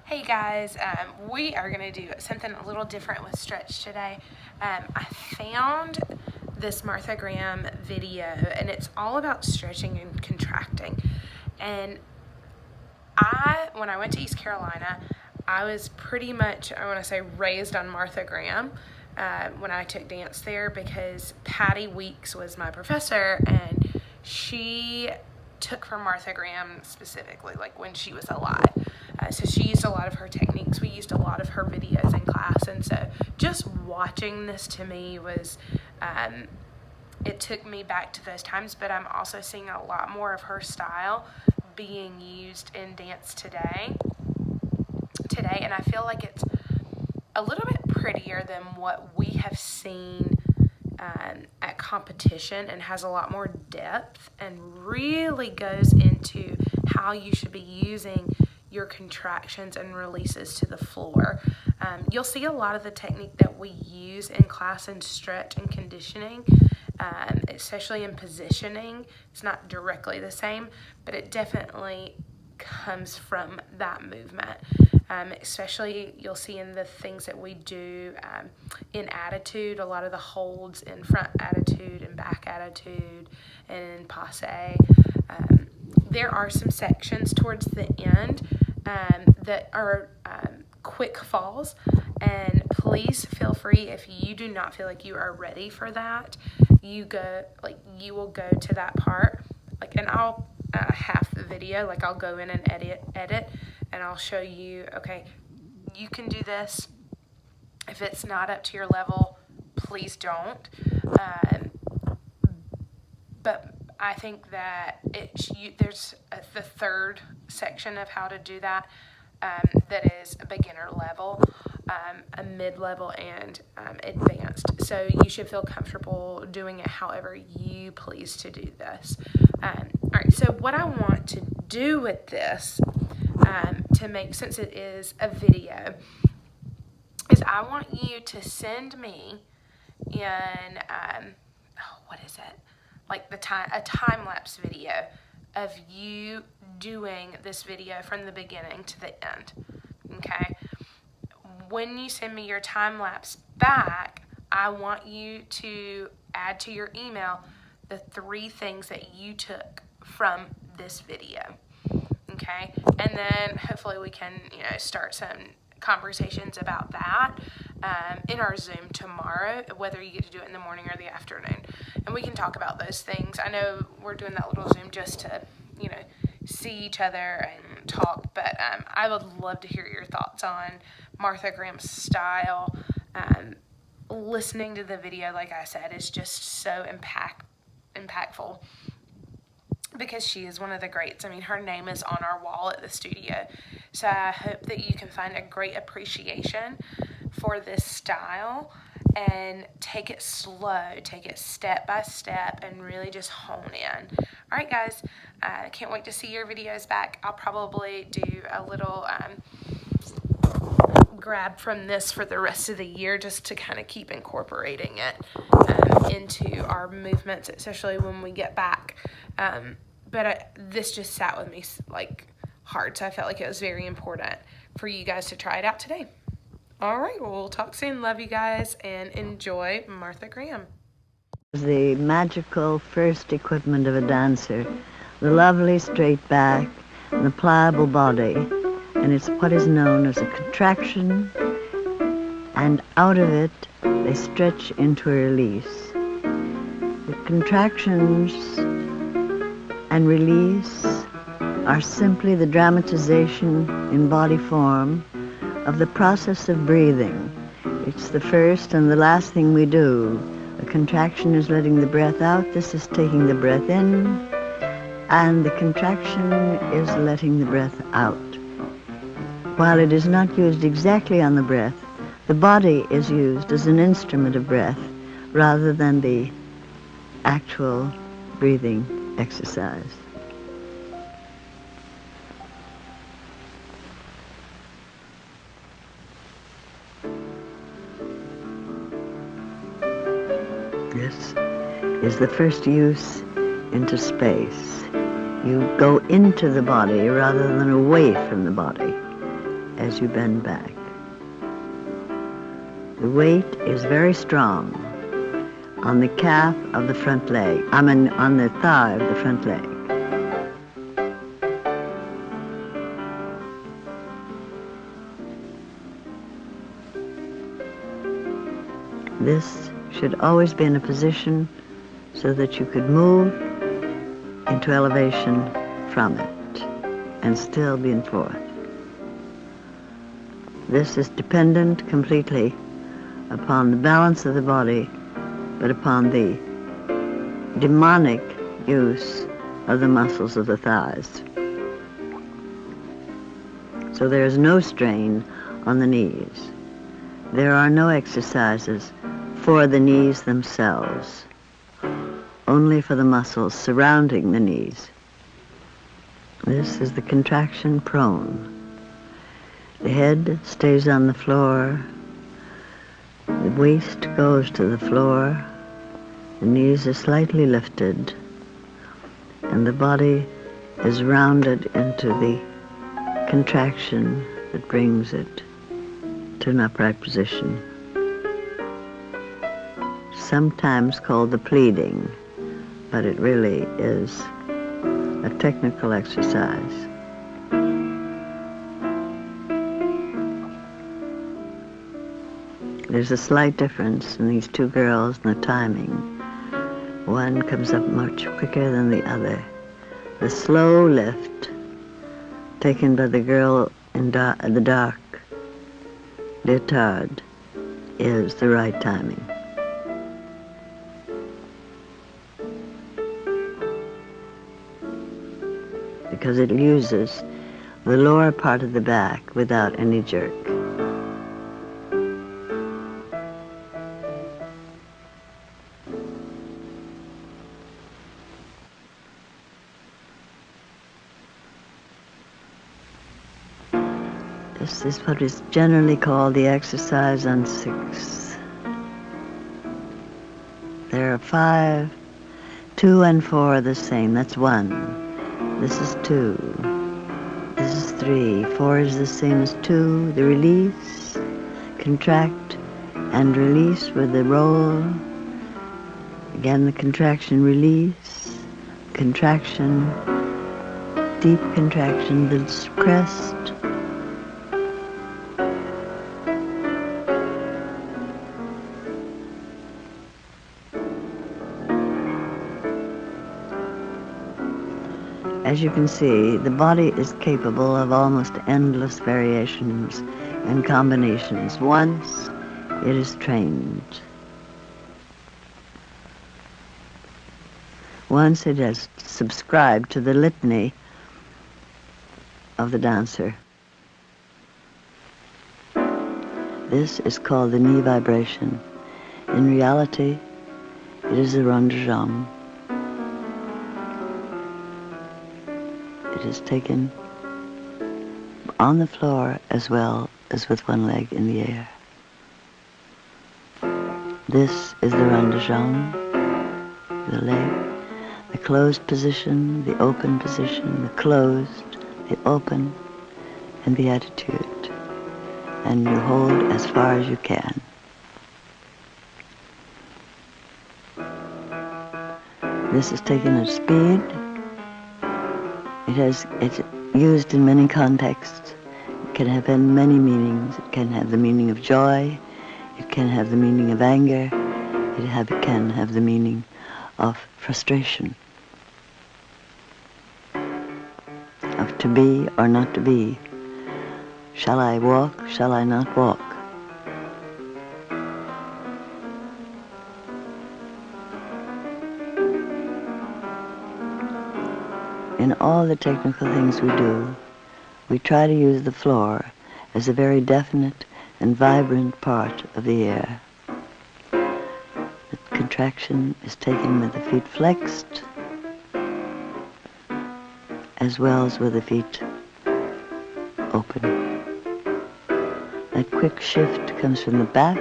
Hey guys, we are going to do something a little different with stretch today. I found this Martha Graham video and it's all about stretching and contracting. And when I went to East Carolina, I was pretty much, I want to say, raised on Martha Graham when I took dance there, because Patty Weeks was my professor and she took from Martha Graham specifically, like when she was alive. So she used a lot of her techniques. We used a lot of her videos in class. And so just watching this to me was, it took me back to those times, but I'm also seeing a lot more of her style being used in dance today. And I feel like it's a little bit prettier than what we have seen at competition, and has a lot more depth and really goes into how you should be using your contractions and releases to the floor. You'll see a lot of the technique that we use in class in stretch and conditioning, especially in positioning. It's not directly the same, but it definitely comes from that movement. Especially you'll see in the things that we do in attitude, a lot of the holds in front attitude and back attitude and in passe. There are some sections towards the end that are quick falls, and please feel free, if you do not feel like you are ready for that, you will go to that part, and I'll half the video, I'll go in and edit, and I'll show you, okay, you can do this. If it's not up to your level, please don't. But I think that there's the third section of how to do that, that is a beginner level, a mid-level, and advanced. So you should feel comfortable doing it however you please to do this. Alright, so what I want to do with this, to make, since it is a video, is I want you to send me in, what is it? A time-lapse video of you doing this video from the beginning to the end, okay? When you send me your time-lapse back, I want you to add to your email the 3 things that you took from this video, okay? And then hopefully we can, start some conversations about that in our Zoom tomorrow, whether you get to do it in the morning or the afternoon, and we can talk about those things. I know we're doing that little Zoom just to, see each other and talk, but I would love to hear your thoughts on Martha Graham's style. Listening to the video, like I said, is just so impactful, because she is one of the greats. I mean, her name is on our wall at the studio. So I hope that you can find a great appreciation for this style and take it slow, take it step by step, and really just hone in. All right, guys, I can't wait to see your videos back. I'll probably do a little grab from this for the rest of the year, just to kind of keep incorporating it into our movements, especially when we get back. But this just sat with me hard, so I felt like it was very important for you guys to try it out today. All right, well, we'll talk soon. Love you guys, and enjoy Martha Graham. The magical first equipment of a dancer, the lovely straight back and the pliable body, and it's what is known as a contraction, and out of it they stretch into a release. The contractions and release are simply the dramatization in body form of the process of breathing. It's the first and the last thing we do. The contraction is letting the breath out. This is taking the breath in, and the contraction is letting the breath out. While it is not used exactly on the breath, the body is used as an instrument of breath rather than the actual breathing exercise. This is the first use into space. You go into the body rather than away from the body. as you bend back. The weight is very strong on the calf of the front leg. On the thigh of the front leg. This should always be in a position so that you could move into elevation from it and still be in fourth. This is dependent completely upon the balance of the body, but upon the demonic use of the muscles of the thighs. So there is no strain on the knees. There are no exercises for the knees themselves, only for the muscles surrounding the knees. This is the contraction prone. The head stays on the floor, the waist goes to the floor, the knees are slightly lifted, and the body is rounded into the contraction that brings it to an upright position. Sometimes called the pleading, but it really is a technical exercise. There's a slight difference in these two girls in the timing. One comes up much quicker than the other. The slow lift taken by the girl in the dark leotard is the right timing. Because it uses the lower part of the back without any jerk. This is what is generally called the exercise on 6. There are 5, 2 and 4 are the same. That's 1. This is 2. This is 3. 4 is the same as 2. The release, contract and release with the roll. Again, the contraction, release, contraction, deep contraction, the crest. As you can see, the body is capable of almost endless variations and combinations once it is trained. Once it has subscribed to the litany of the dancer. This is called the knee vibration. In reality, it is a rond de jambe. It is taken on the floor as well as with one leg in the air. This is the rond de jambe, the leg, the closed position, the open position, the closed, the open, and the attitude. And you hold as far as you can. This is taken at speed. It's used in many contexts. It can have many meanings. It can have the meaning of joy. It can have the meaning of anger. It can have the meaning of frustration. Of to be or not to be. Shall I walk? Shall I not walk? In all the technical things we do, we try to use the floor as a very definite and vibrant part of the air. The contraction is taken with the feet flexed, as well as with the feet open. That quick shift comes from the back.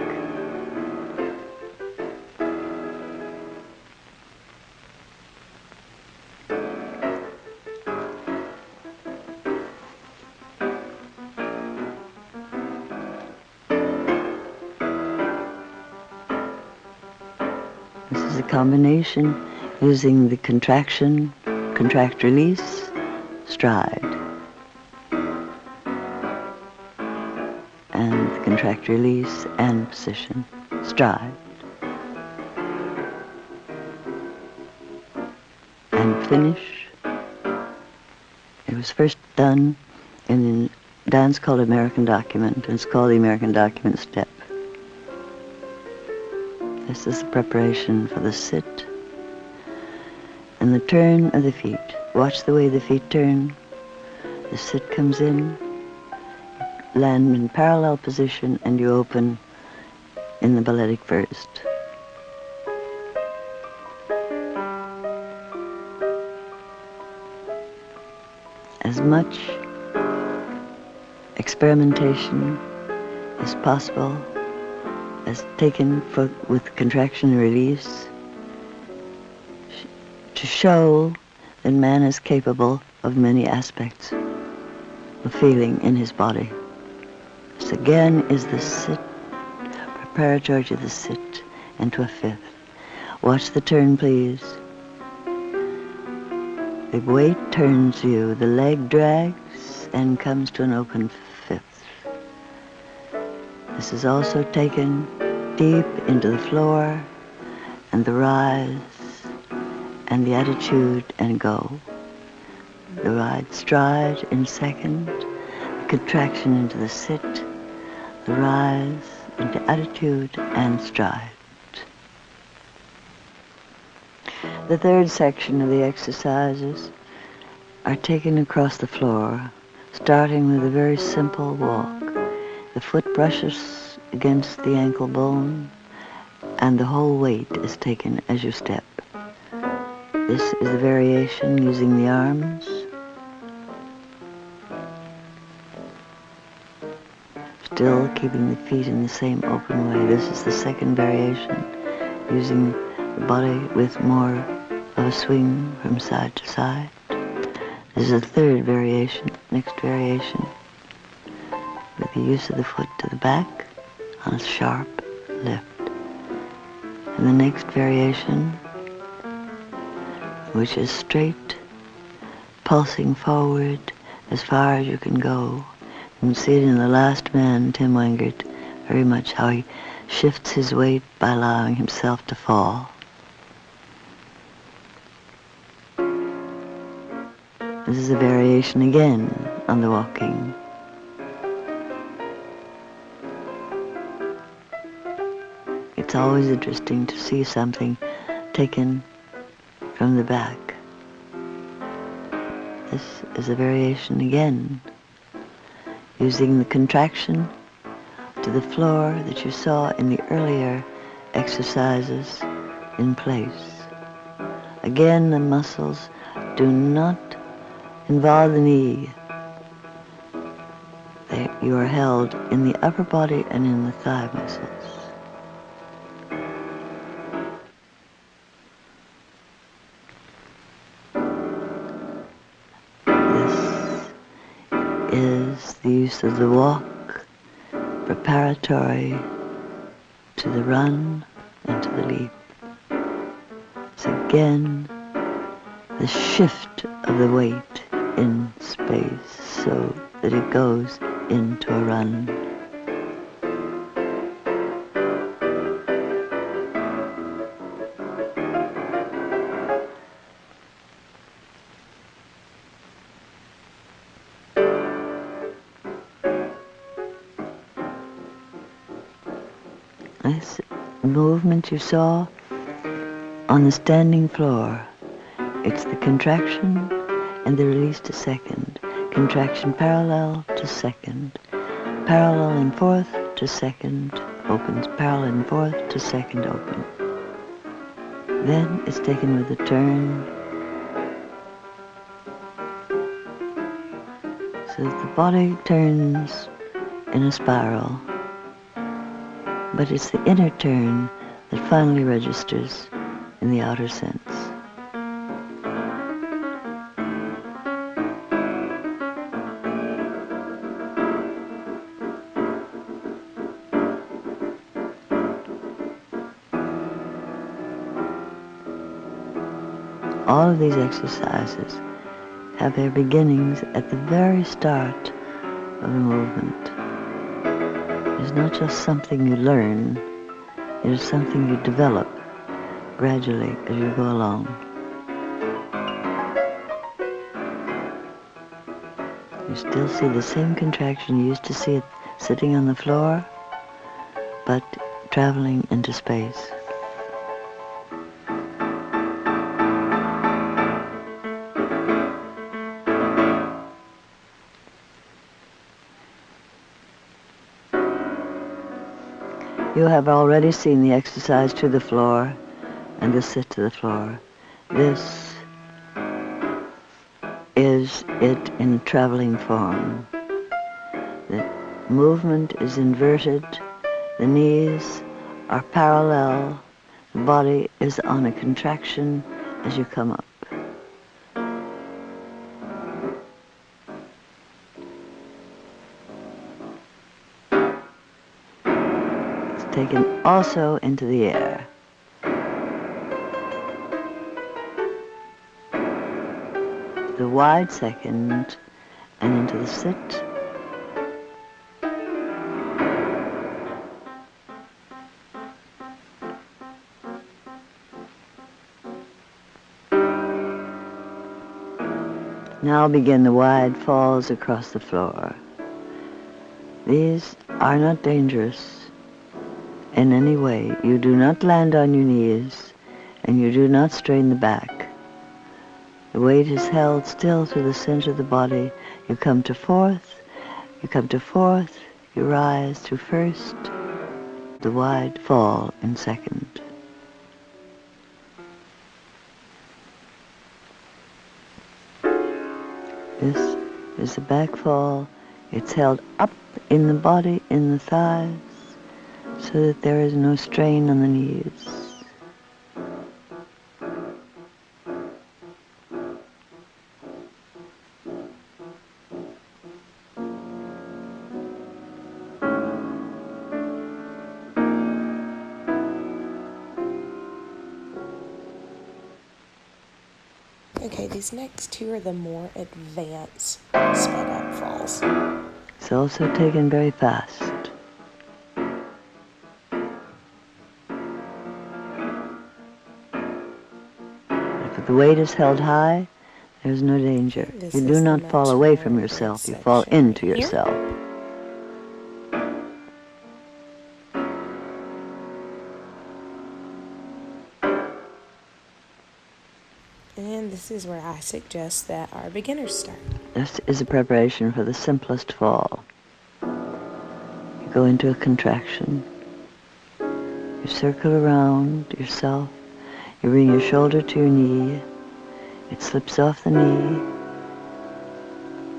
is a combination using the contraction, contract, release, stride. And the contract, release, and position, stride. And finish. It was first done in a dance called American Document, and it's called the American Document Step. This is the preparation for the sit and the turn of the feet. Watch the way the feet turn. The sit comes in, land in parallel position, and you open in the balletic first. As much experimentation as possible as taken with contraction and release to show that man is capable of many aspects of feeling in his body. This again is the sit, preparatory to the sit and to a fifth. Watch the turn, please. The weight turns you, the leg drags and comes to an open fifth. This is also taken deep into the floor and the rise and the attitude and go. The ride stride in second, the contraction into the sit, the rise into attitude and stride. The third section of the exercises are taken across the floor, starting with a very simple walk. The foot brushes against the ankle bone, and the whole weight is taken as you step. This is a variation using the arms. Still keeping the feet in the same open way. This is the second variation, using the body with more of a swing from side to side. This is the third variation, next variation, with the use of the foot to the back on a sharp lift. And the next variation, which is straight, pulsing forward as far as you can go. You can see it in The Last Man, Tim Wengert, very much how he shifts his weight by allowing himself to fall. This is a variation again on the walking. It's always interesting to see something taken from the back. This is a variation again, using the contraction to the floor that you saw in the earlier exercises in place. Again, the muscles do not involve the knee. You are held in the upper body and in the thigh muscles. Is the use of the walk preparatory to the run and to the leap. It's again the shift of the weight in space so that it goes into a run. This movement you saw on the standing floor, it's the contraction and the release to second. Contraction parallel to second. Parallel and fourth to second opens. Parallel and fourth to second open. Then it's taken with a turn. So that the body turns in a spiral. But it's the inner turn that finally registers in the outer sense. all of these exercises have their beginnings at the very start of a movement. It's not just something you learn, it is something you develop gradually as you go along. You still see the same contraction you used to see it sitting on the floor, but traveling into space. You have already seen the exercise to the floor and the sit to the floor. This is it in traveling form. The movement is inverted, the knees are parallel, the body is on a contraction as you come up. Taken also into the air. The wide second and into the sit. Now begin the wide falls across the floor. These are not dangerous in any way. You do not land on your knees, and you do not strain the back. The weight is held still through the center of the body. You come to fourth, you rise to first, the wide fall in second. This is the back fall. It's held up in the body, in the thighs, so that there is no strain on the knees. Okay, these next two are the more advanced sped up falls. It's also taken very fast. If the weight is held high, there's no danger. You do not fall away from yourself, you fall into yourself. And this is where I suggest that our beginners start. This is a preparation for the simplest fall. You go into a contraction. You circle around yourself. You bring your shoulder to your knee. It slips off the knee.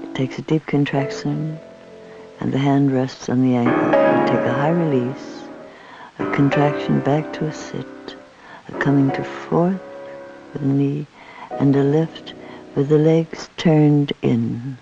It takes a deep contraction, and the hand rests on the ankle. You take a high release, a contraction back to a sit, a coming to fourth with the knee, and a lift with the legs turned in.